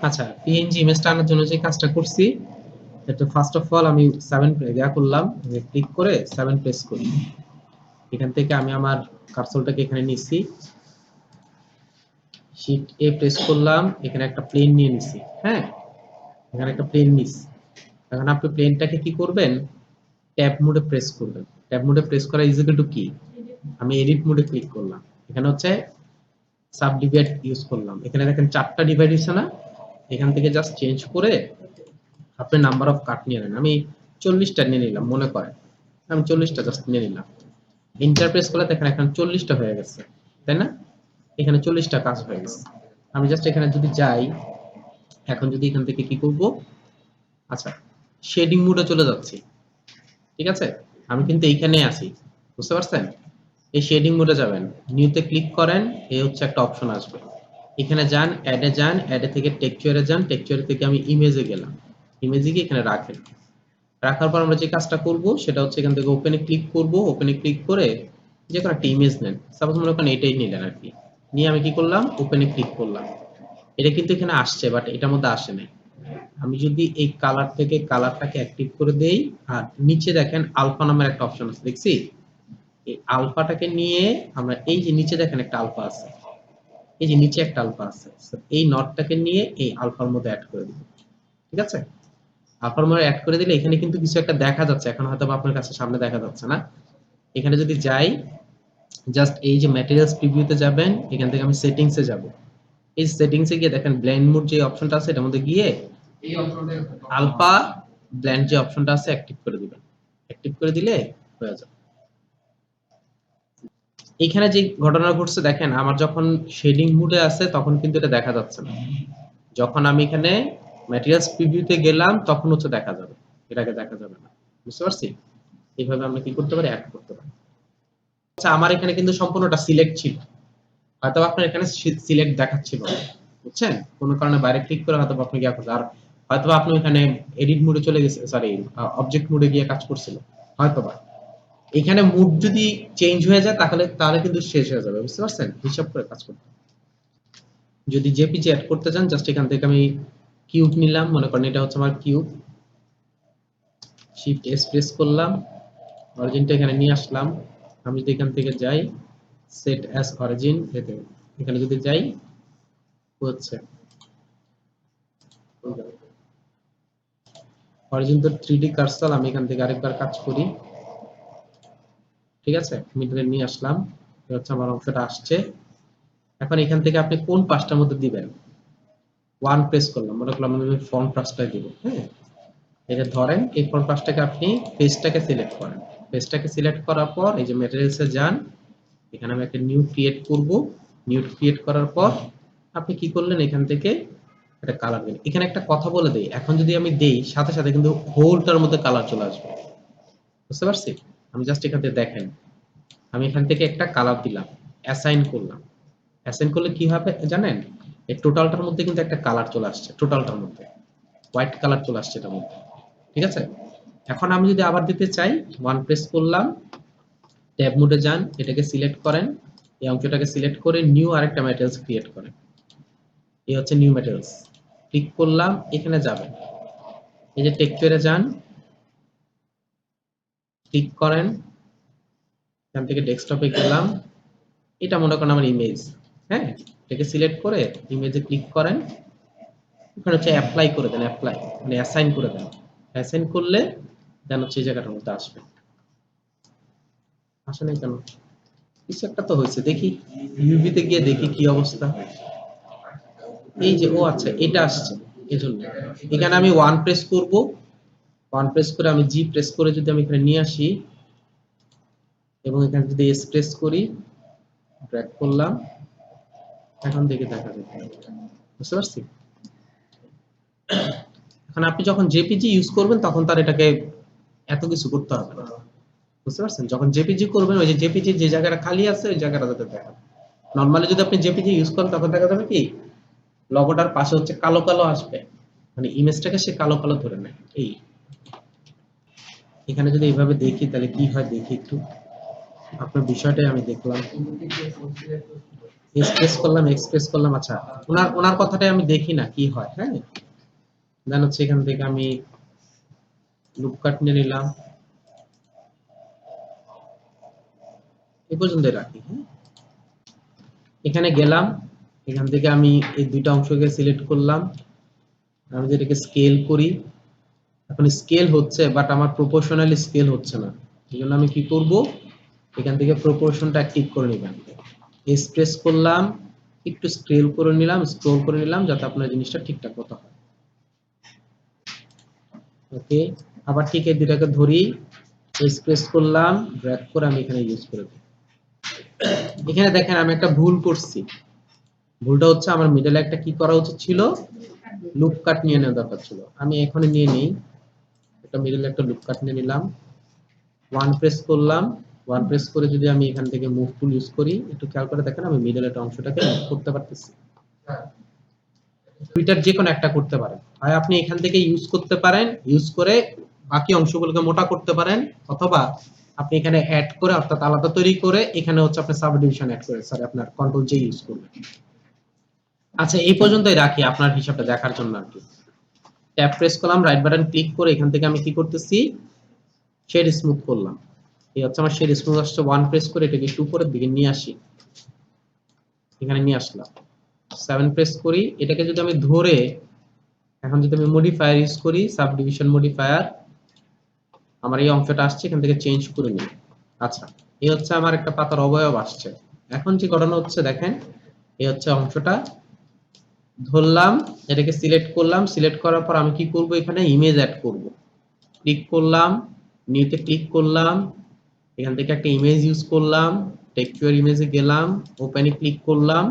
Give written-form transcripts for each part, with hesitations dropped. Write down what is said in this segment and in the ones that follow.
আচ্ছা, পিএনজি ইমেজটা আনার জন্য যে কাজটা করছি, এটা ফার্স্ট অফ অল আমি 7 করলাম, ক্লিক করে 7 প্রেস করি। এখান থেকে আমি আমার কার্সরটাকে এখানে নিচ্ছি, শিফট এ প্রেস করলাম, এখানে একটা প্লেন নিয়ে নিছি। হ্যাঁ, এখানে একটা প্লেন নিছি। এখন আপনি প্লেনটাকে কি করবেন, ট্যাব মোডে প্রেস করবেন। ট্যাব মোডে প্রেস করা ইজ ইকুয়াল টু কি, আমি এডিট মোডে ক্লিক করলাম, এখানে হচ্ছে সাব ডিভাইড ইউজ করলাম। এখানে দেখেন 4টা ডিভাইড হচ্ছে না, এখান থেকে জাস্ট চেঞ্জ করে আপনি নাম্বার অফ কাট নিয়ে নেন। আমি 40টা নিয়ে নিলাম মনে করেন, আমি 40টা জাস্ট নিয়ে নিলাম। এন্টার প্রেস করলে দেখেন এখানে 40টা হয়ে গেছে, তাই না? এখানে 40টা কাজ হয়ে গেছে। আমি জাস্ট এখানে যদি যাই, এখন যদি এখান থেকে কি করব, আচ্ছা শেডিং মোডে চলে যাচ্ছি। ঠিক আছে, আমি কিন্তু এইখানে আছি, বুঝতে পারছেন? এই শেডিং মোডে যাবেন, নিউতে ক্লিক করেন, এই হচ্ছে একটা অপশন আসবে, এখানে যান, অ্যাডে যান, অ্যাডে থেকে টেক্সচারে যান, টেক্সচার থেকে আমি ইমেজে গেলাম, ইমেজে গিয়ে এখানে রাখেন। রাখার পর আমরা যে কাজটা করব সেটা হচ্ছে এখান থেকে ওপেনে ক্লিক করব, ওপেনে ক্লিক করে যে কোনো একটা ইমেজ নেন, সাপোজ মনে করেন এটাই নিলেন আর কি, নিয়ে আমি কি করলাম, ওপেনে ক্লিক করলাম। এটা কিন্তু এখানে আসছে, বাট এটার মধ্যে আসে নাই। আমি যদি এই কালার থেকে কালারটাকে অ্যাক্টিভ করে দেই, আর নিচে দেখেন আলফা নামের একটা অপশন আছে, দেখছি? এই আলফাটাকে নিয়ে আমরা এই যে নিচে দেখেন একটা আলফা আছে, এই যে নিচে একটা আলফা আছে, এই নটটাকে নিয়ে এই আলফার মধ্যে অ্যাড করে দিব। ঠিক আছে, আলফার মধ্যে অ্যাড করে দিলে এখানে কিন্তু কিছু একটা দেখা যাচ্ছে, এখন হয়তো আপনার কাছে সামনে দেখা যাচ্ছে না। এখানে যদি যাই, জাস্ট এই যে ম্যাটেরিয়ালস প্রিভিউতে যাবেন, এখান থেকে আমি সেটিংসে যাব। এই সেটিংসে গিয়ে দেখেন ব্লেন্ড মোড যে অপশনটা আছে এটার মধ্যে গিয়ে আলফা ব্লেন্ড যে অপশনটা আছে অ্যাক্টিভ করে দিবেন। অ্যাক্টিভ করে দিলে হয়ে যাবে। এখানে যে ঘটনা ঘটছে দেখেন, আমার যখন শেডিং মুডে আছে তখন কিন্তু এটা দেখা যাচ্ছে না, যখন আমি এখানে ম্যাটেরিয়ালস প্রিভিউতে গেলাম তখন হচ্ছে দেখা যাবে, এটাকে দেখা যাবে না। বুঝতে পারছি? এইভাবে আমরা কি করতে পারি, অ্যাড করতে পারি। আচ্ছা, আমার এখানে কিন্তু সম্পূর্ণটা সিলেক্ট ছিল, হয়তো আপনার এখানে সিলেক্ট দেখাচ্ছিল না, বুঝছেন? কোনো কারণে বাইরে ক্লিক করে হয়তো আপনি গিয়ে করছে, আর হয়তো আপনি এখানে এডিট মোডে চলে গেছে, সরি অবজেক্ট মোডে গিয়ে কাজ করছিল হয়তোবা। এখানে মুড যদি চেঞ্জ হয়ে যায় তাহলে তাহলে কিন্তু শেষ হয়ে যাবে, বুঝতে পারছেন? হিসাব করে কাজ করতে। যদি জেপিজি অ্যাড করতে চান, জাস্ট এখান থেকে আমি কিউব নিলাম, মনে করেন এটা হচ্ছে আমার কিউব, শিফট এস প্রেস করলাম, অরিজিনটা এখানে নিয়ে আসলাম। আমি যদি এখান থেকে যাই সেট অ্যাজ অরিজিন, এখানে যদি যাই হচ্ছে অরিজিন তো 3D কার্সর, আমি এখান থেকে আরেকবার কাজ করি। ঠিক আছে, মিডলে নিয়ে আসলাম, এটা হচ্ছে আমার অংশটা আসছে। এখন এখান থেকে আপনি কোন পাঁচটার মধ্যে দিবেন, ওয়ান প্রেস করলাম, মনে করলাম আমি ফ্রন্ট পাঁচটায় দিব। হ্যাঁ, এটা ধরেন এই ফ্রন্ট পাঁচটাকে আপনি পেজটাকে সিলেক্ট করেন, পেজটাকে সিলেক্ট করার পর এই যে ম্যাটেরিয়ালসে যান, এখানে আমি একটা নিউ ক্রিয়েট করব। নিউ ক্রিয়েট করার পর আপনি কি করলেন, এখান থেকে একটা কালার দিন। এখানে একটা কথা বলে দেই, এখন যদি আমি দেই সাথে সাথে কিন্তু হোলটার মধ্যে কালার চলে আসবে, বুঝতে পারছি? আমি জাস্ট এখান থেকে দেখেন, আমি এখান থেকে একটা কালার দিলাম, অ্যাসাইন করলাম। অ্যাসাইন করলে কি হবে জানেন, এই টোটালটার মধ্যে কিন্তু একটা কালার চলে আসছে, টোটালটার মধ্যে হোয়াইট কালার চলে আসছে এটার মধ্যে। ঠিক আছে, এখন আমি যদি আবার দিতে চাই, ওয়ান প্রেস করলাম, ট্যাব মোডে যান, এটাকে সিলেক্ট করেন, এই অংশটাকে সিলেক্ট করে নিউ আরেকটা ম্যাটেরিয়ালস ক্রিয়েট করেন। এই হচ্ছে নিউ ম্যাটেরিয়ালস, ক্লিক করলাম, এখানে যাবেন, এই যে টেক্সচারে যান, ক্লিক করেন, এখান থেকে ডেস্কটপে গেলাম, এটা মনে করেন আমার ইমেজ। হ্যাঁ, এটাকে সিলেক্ট করে ইমেজে ক্লিক করেন, ওখানে হচ্ছে অ্যাপ্লাই করে দেন, অ্যাপ্লাই মানে অ্যাসাইন করে দেন। অ্যাসাইন করলে দেন হচ্ছে এই জায়গাটার মধ্যে আসবে। আসে নাই কেন? কিছু একটা তো হয়েছে, দেখি ইউভিতে গিয়ে দেখি কি অবস্থা। এই যে, ও আচ্ছা এটা আসছে, এজন্য এখানে আমি ওয়ান প্রেস করব, ওয়ান প্রেস করে আমি জি প্রেস করে যদি আমি এখানে নিয়ে আসি এবং এখানে যদি এস প্রেস করি, ড্র্যাগ করলাম, এখন দেখে দেখা যাবে। বুঝতে পারছি? এখন আপনি যখন জেপিজি ইউজ করবেন তখন তার এটাকে এত কিছু করতে হবে না, বুঝতে পারছেন? যখন জেপিজি করবেন ওই যে জেপিজি যে জায়গাটা খালি আছে ওই জায়গাটা যাতে দেখা, নরমালি যদি আপনি জেপিজি ইউজ করেন তখন দেখা যাবে কি লোগোটার পাশে হচ্ছে কালো কালো আসবে, মানে ইমেজটাকে সে কালো কালো ধরে নেয়। এই এখানে যদি এইভাবে দেখি তাহলে কি হয় দেখি একটু, আপনার বিষয়টাই আমি দেখলাম। এক্সপ্রেস করলাম, এক্সপ্রেস করলাম। আচ্ছা, ওনার ওনার কথাটাই আমি দেখি না কি হয়। হ্যাঁ, দেন হচ্ছে এখান থেকে আমি লুপ কাট নিয়ে নিলাম, এই পর্যন্ত রাখি। হ্যাঁ, এখানে গেলাম, এখান থেকে আমি এই দুইটা অংশকে সিলেক্ট করলাম, আমি যেটাকে স্কেল করি, এখন স্কেল হচ্ছে বাট আমার প্রপোর্শনালি স্কেল হচ্ছে না। এই জন্য আমি কি করব, এখান থেকে প্রপোর্শনটা ঠিক করে নিলাম, এক্সপ্রেস করলাম, একটু স্কেল করে নিলাম, স্ক্রল করে নিলাম, যাতে আপনার জিনিসটা ঠিকঠাক মতো হয়। ওকে, আবার ঠিক এই দুটাকে ধরি, এক্সপ্রেস করলাম, ড্র্যাগ করে আমি এখানে ইউজ করে দিই। এখানে দেখেন আমি একটা ভুল করছি। ভুলটা হচ্ছে আমার মিডলে একটা কি করা উচিত ছিল, লুপ কাট নিয়ে নেওয়া দরকার ছিল। আমি এখানে নিয়ে নেই, একটা মিডলে একটা লুপ কাট নিয়ে নিলাম, ওয়ান প্রেস করলাম, ওয়ান প্রেস করে যদি আমি এখান থেকে মুভ টুল ইউজ করি, একটু খেয়াল করে দেখেন আমি মিডল একটা অংশটাকে মুভ করতে পারতেছি। দুইটার যে কোনো একটা করতে পারেন, হয় আপনি এখান থেকে ইউজ করতে পারেন, ইউজ করে বাকি অংশগুলোকে মোটা করতে পারেন, অথবা আপনি এখানে অ্যাড করে অর্থাৎ আলাদা তৈরি করে এখানে হচ্ছে আপনি সাব ডিভিশন অ্যাড করে সরি আপনার কন্ট্রোল জে ইউজ করবেন। আচ্ছা, এই পর্যন্তই রাখি আপনার হিসাবটা দেখার জন্য আর কি। ট্যাব প্রেস করলাম, রাইট বাটন ক্লিক করে এখান থেকে আমি কি করতেছি, শেড স্মুথ করলাম। এই হচ্ছে আমার শেড স্মুথ আসছে, ওয়ান প্রেস করে এটাকে একটু উপরের দিকে নিয়ে আসি, এখানে নিয়ে আসলাম, 7 প্রেস করি, এটাকে যদি আমি ধরে এখন যদি আমি মডিফায়ার ইউজ করি, সাব ডিভিশন মডিফায়ার, আমার এই অংশটা আসছে, এখান থেকে চেঞ্জ করে নিই। আচ্ছা, এই হচ্ছে আমার একটা পাতার অবয়ব আসছে। এখন যে ঘটনা হচ্ছে দেখেন, এই হচ্ছে অংশটা ধরলাম, এটাকে সিলেক্ট করলাম, সিলেক্ট করার পর আমি কি করব, এখানে ইমেজ অ্যাড করব। ক্লিক করলাম, নিউতে ক্লিক করলাম, এখান থেকে একটা ইমেজ ইউজ করলাম, টেক্সচার ইমেজে গেলাম, ওপেনে ক্লিক করলাম,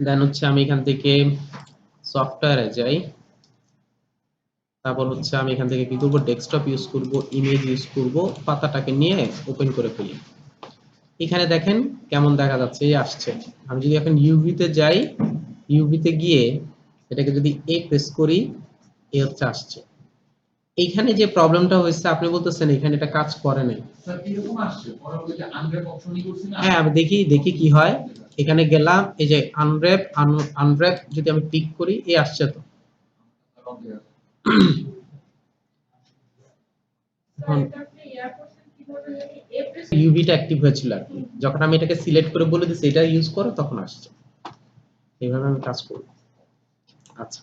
দেন হচ্ছে আমি এখান থেকে সফটওয়্যারে যাই, তারপর হচ্ছে আমি এখান থেকে কি করব, ডেস্কটপ ইউজ করব, ইমেজ ইউজ করব, পাতাটাকে নিয়ে ওপেন করে ফেলি। এখানে দেখেন কেমন দেখা যাচ্ছে, এই আসছে। আমি যদি এখন ইউভিতে যাই, ইউভিতে গিয়ে এটাকে যদি এ প্রেস করি, এ হচ্ছে আসছে। এইখানে যে প্রবলেমটা হয়েছে আপনি বলতেছেন এখানে এটা কাজ করে নাই। হ্যাঁ, আমি দেখি দেখি কি হয়। এখানে গেলাম, এই যে আনর‍্যাপ, আনর‍্যাপ যদি আমি ক্লিক করি, এ আসছে তো। ইউভিটা অ্যাক্টিভ হয়েছিল আর কি, যখন আমি এটাকে সিলেক্ট করে বলে দিচ্ছি এটা ইউজ করো, তখন আসছে। এইভাবে আমি কাজ করব। আচ্ছা,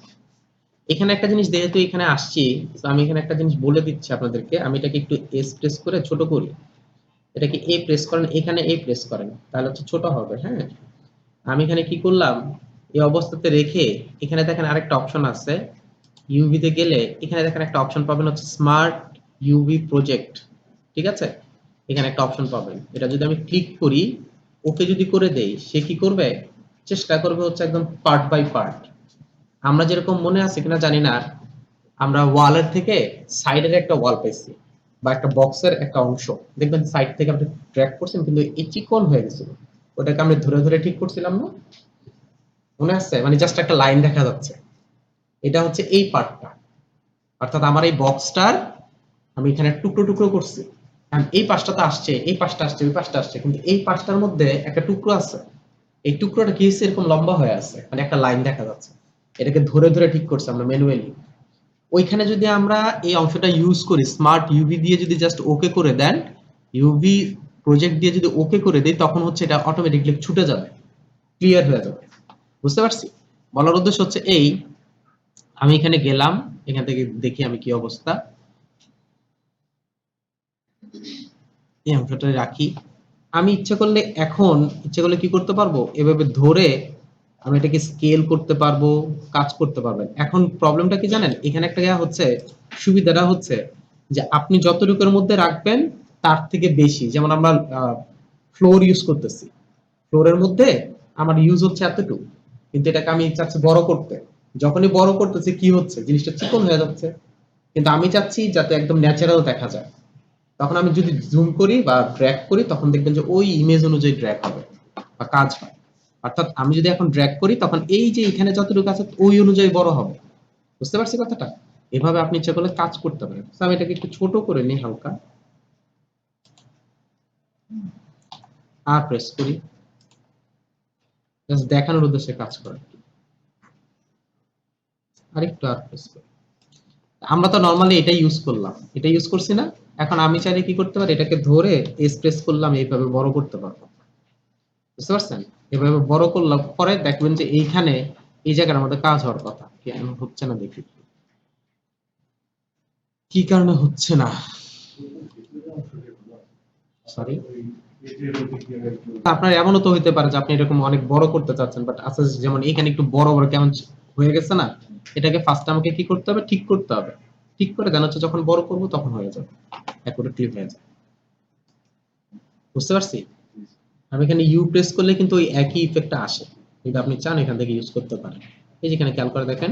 এখানে একটা জিনিস যেহেতু এখানে আসছি, তো আমি এখানে একটা জিনিস বলে দিচ্ছি আপনাদেরকে, আমি এটাকে একটু এস প্রেস করে ছোট করি, এটাকে এ প্রেস করেন, এখানে এ প্রেস করেন, তাহলে হচ্ছে ছোট হবে। হ্যাঁ, আমি এখানে কি করলাম, এই অবস্থাতে রেখে এখানে দেখেন আরেকটা অপশন আছে, ইউভি তে গেলে এখানে দেখেন একটা অপশন পাবেন হচ্ছে স্মার্ট ইউভি প্রজেক্ট। ঠিক আছে, এখানে একটা অপশন পাবেন, এটা যদি আমি ক্লিক করি, ওকে যদি করে দেই, সে কি করবে, চেষ্টা করবে হচ্ছে একদম পার্ট বাই পার্ট। আমরা যেরকম মনে আছে কিনা জানি না, আমরা ওয়ালের থেকে সাইডের একটা ওয়াল পাইছি বা একটা বক্সের একটা অংশ, দেখবেন সাইড থেকে আপনি ট্র্যাক করছেন কিন্তু এই চিকন হয়ে গেছিল, ওটাকে আমরা ধরে ধরে ঠিক করছিলাম না, মনে আছে? মানে জাস্ট একটা লাইন দেখা যাচ্ছে, এটা হচ্ছে এই পার্টটা, অর্থাৎ আমার এই বক্সটার আমি এখানে টুকরো টুকরো করছি। কারণ এই পাশটাতে আসছে, এই পাশটা আসছে, ওই পাশটা আসছে, কিন্তু এই পাশটার মধ্যে একটা টুকরো আছে, এই টুকরোটা কি হচ্ছে, এরকম লম্বা হয়ে আছে, মানে একটা লাইন দেখা যাচ্ছে, এটাকে ধরে ধরে ঠিক করছি আমরা ম্যানুয়ালি। ওইখানে যদি আমরা এই অংশটা ইউজ করি, স্মার্ট ইউভি দিয়ে যদি জাস্ট ওকে করে দেন, ইউভি প্রজেক্ট দিয়ে যদি ওকে করে দেই, তখন হচ্ছে এটা অটোমেটিকলি ছুটে যাবে, ক্লিয়ার হয়ে যাবে। বুঝতে পারছি? বলার উদ্দেশ্য হচ্ছে এই, আমি এখানে গেলাম, এখান থেকে দেখি আমি কি অবস্থা, এই অংশটা রাখি। আমি ইচ্ছা করলে এখন ইচ্ছা করলে কি করতে পারবো, এভাবে ধরে আমি এটাকে স্কেল করতে পারবো, কাজ করতে পারবেন। এখন প্রবলেমটা কি জানেন, এখানে একটা ইয়া হচ্ছে, সুবিধাটা হচ্ছে যে আপনি যতটুকুর মধ্যে রাখবেন তার থেকে বেশি, যেমন আমরা ফ্লোর ইউজ করতেছি, ফ্লোরের মধ্যে আমার ইউজ হচ্ছে এতটুকু, কিন্তু এটাকে আমি চাচ্ছি বড় করতে, যখনই বড় করতেছি কি হচ্ছে, জিনিসটা চিকন হয়ে যাচ্ছে, কিন্তু আমি চাচ্ছি যাতে একদম ন্যাচারাল দেখা যায়। তখন আমি যদি জুম করি বা ড্র্যাগ করি, তখন দেখবেন যে ওই ইমেজ অনুযায়ী ড্র্যাগ হবে বা কাজ হয়। অর্থাৎ আমি যদি এখন ড্র্যাগ করি, তখন এই যে এখানে যতটুকু আছে ওই অনুযায়ী বড় হবে। বুঝতে পারছি কথাটা? এভাবে আপনি ইচ্ছা করলে কাজ করতে পারেন। তো আমি এটাকে একটু ছোট করে নিই হালকা, আর প্রেস করি, জাস্ট দেখানোর উদ্দেশ্যে কাজ করে। আরেকটু আর প্রেস করি। আমরা তো নরমালি এটা ইউজ করলাম, এটা ইউজ করছি না? এখন আমি চাইলে কি করতে পারি, এটাকে ধরে এস প্রেস করলাম, এইভাবে বড় করতে পারবো। বুঝতে পারছেন? এভাবে বড় করলাম পরে দেখবেন যে এইখানে এই জায়গার মধ্যে কাজ হওয়ার কথা, কেন হচ্ছে না দেখি কি কারণে হচ্ছে না। সরি, আপনার এমনও তো হইতে পারে যে আপনি এরকম অনেক বড় করতে চাচ্ছেন, বাট আচ্ছা যেমন এখানে একটু বড় বড় কেমন হয়ে গেছে না, এটাকে ফার্স্ট আমাকে কি করতে হবে, ঠিক করতে হবে। ঠিক করে দেন হচ্ছে যখন বড় করব তখন হয়ে যাবে, অ্যাকুরেটলি হয়ে যাবে। বুঝতে পারছি? আমি এখানে ইউ প্রেস করলে কিন্তু ওই একই ইফেক্টটা আসে। যদি আপনি চান এখান থেকে ইউজ করতে পারেন। এই যে এখানে খেয়াল করে দেখেন,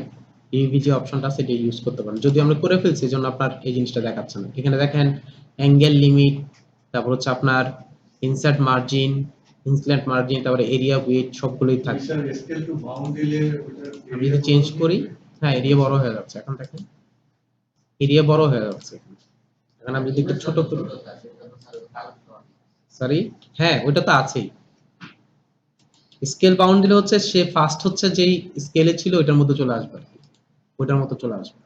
ইউভি যে অপশনটা আছে এটা ইউজ করতে পারেন। যদি আমরা করে ফেলছি এজন্য আপনার এই জিনিসটা দেখাচ্ছে না। এখানে দেখেন অ্যাঙ্গেল লিমিট, তারপর হচ্ছে আপনার ইনসার্ট মার্জিন, ইনসল্যান্ট মার্জিন, তারপরে এরিয়া উইথ সবগুলোই থাকবে। আমি যদি চেঞ্জ করি, হ্যাঁ এরিয়া বড় হয়ে যাচ্ছে। এখন দেখেন এরিয়া বড় হয়ে যাচ্ছে। এখন আমি যদি একটু ছোট করি, সরি, হ্যাঁ ওইটা তো আছেই। স্কেল বাউন্ড দিলে হচ্ছে সে ফার্স্ট হচ্ছে যেই স্কেলে ছিল ওইটার মধ্যে চলে আসবে, ওইটার মতো চলে আসবে।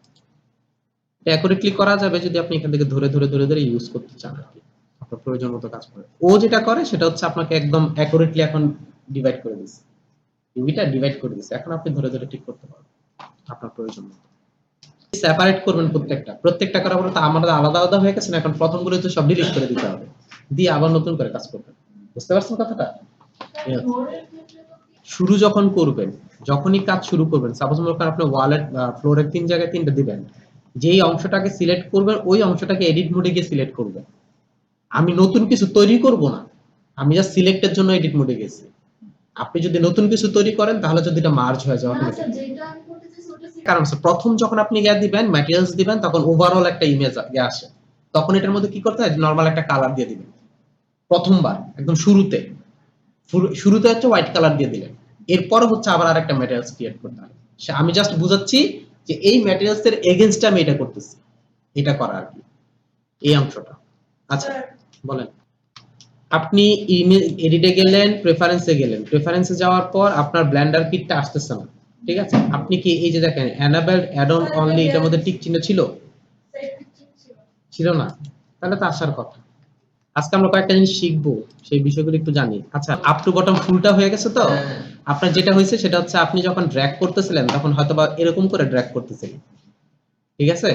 অ্যাকুরেটলি করা যাবে যদি আপনি এখান থেকে ধরে ধরে ধরে ধরে ইউজ করতে চান আর কি, আপনার প্রয়োজন মতো কাজ করে। ও যেটা করে সেটা হচ্ছে আপনাকে একদম অ্যাকুরেটলি এখন ডিভাইড করে দিচ্ছে, ইউভিটা ডিভাইড করে দিচ্ছে, এখন আপনি ধরে ধরে ঠিক করতে পারবেন আপনার প্রয়োজন মতো। সেপারেট করবেন প্রত্যেকটা করার পরে তো আমাদের আলাদা আলাদা হয়ে গেছে না, এখন প্রথমগুলো তো সব ডিলিট করে দিতে হবে, দিয়ে আবার নতুন করে কাজ করবেন। বুঝতে পারছেন কথাটা? শুরু যখন করবেন, যখনই কাজ শুরু করবেন, সাপোজ মনে করেন আপনি ওয়ালেট ফ্লোরের 3 জায়গায় 3টা দিবেন, যেই অংশটাকে সিলেক্ট করবেন ওই অংশটাকে এডিট মোডে গিয়ে সিলেক্ট করবেন। আমি নতুন কিছু তৈরি করব না, আমি জাস্ট সিলেক্টের জন্য এডিট মোডে গেছি। আপনি যদি নতুন কিছু তৈরি করেন তাহলে যদি এটা মার্জ হয়ে যায় কারণ প্রথম যখন আপনি ইয়া দিবেন, ম্যাটেরিয়ালস দিবেন, তখন ওভারঅল একটা ইমেজ আসে, তখন এটার মধ্যে কি করতে হয়, নরমাল একটা কালার দিয়ে দিবেন প্রথমবার একদম শুরুতে। শুরুতে হচ্ছে হোয়াইট কালার দিয়ে দিলেন, এরপর হচ্ছে আবার আরেকটা ম্যাটেরিয়ালস ক্রিয়েট করতে হবে। আমি জাস্ট বুঝাচ্ছি যে এই ম্যাটেরিয়ালস এর এগেইনস্টে আমি এটা করতেছি, এটা করা আর কি, এই অংশটা। আচ্ছা বলেন। আপনি ইমেজ এডিটে গেলেন, প্রেফারেন্সে গেলেন, প্রেফারেন্সে যাওয়ার পর আপনার ব্লেন্ডার কিটটা আসতেছে না, ঠিক আছে? আপনি কি এই যে দেখেন এনাবেলড অ্যাড অন অনলি, এটার মধ্যে টিক চিহ্ন ছিল, ছিল না? তাহলে তো আসার কথা। আজকে আমরা কয়েকটা জিনিস শিখবো, সেই বিষয়গুলো একটু জানি। আচ্ছা, আপ টু বটম ফুলটা হয়ে গেছে তো? আপনার যেটা হয়েছে সেটা হচ্ছে আপনি যখন ড্র্যাগ করতেছিলেন তখন হয়তোবা এরকম করে ড্র্যাগ করতেছিলেন, ঠিক আছে?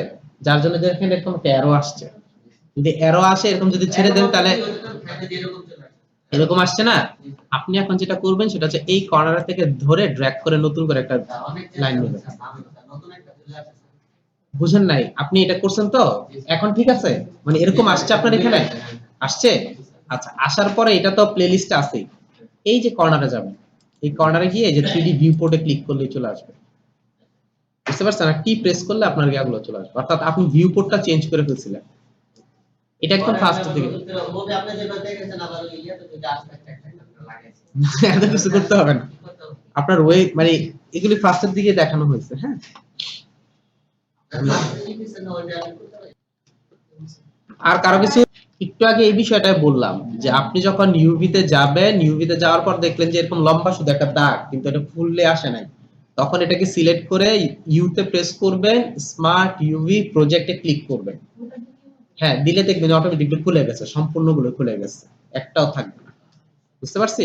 যার জন্য দেখেন এরকম একটা অ্যারো আসছে। যদি অ্যারো আসে এরকম যদি ছেড়ে দেন তাহলে এরকম আসছে না? আপনি এখন যেটা করবেন সেটা হচ্ছে এই কর্নার থেকে ধরে ড্র্যাগ করে নতুন করে একটা লাইন নেবেন। বুঝেন নাই? আপনি এটা করছেন তো? এখন ঠিক আছে? মানে এরকম আসছে আপনার এখানে? আসছে? আচ্ছা, আসার পরে এটা তো প্লেলিস্টে আছেই। এই যে কর্নারে যাবেন। এই কর্নারে গিয়ে এই যে 3D ভিউ পোর্টে ক্লিক করলেই চলে আসবে। বুঝতে পারছেন? আর কি প্রেস করলে আপনার ইয়াগুলো চলে আসবে। অর্থাৎ আপনি ভিউ পোর্টটা চেঞ্জ করে ফেলছিলেন। এটা একদম ফার্স্ট থেকে। এত কিছু করতে হবে না। আপনার ওয়ে মানে এগুলি ফার্স্টের দিকে দেখানো হয়েছে, হ্যাঁ? আর কারো কিছু, একটু আগে এই বিষয়টা বললাম যে আপনি যখন ইউভিতে যাবেন, ইউভিতে যাওয়ার পর দেখলেন যে এরকম লম্বা শুধু একটা দাগ, কিন্তু এটা ফুললে আসে নাই, তখন এটাকে সিলেক্ট করে ইউতে প্রেস করবেন, স্মার্ট ইউভি প্রজেক্টে ক্লিক করবেন। হ্যাঁ, দিলে দেখবেন অটোমেটিকলি খুলে গেছে, সম্পূর্ণগুলো খুলে গেছে, একটাও থাকবে না। বুঝতে পারছি?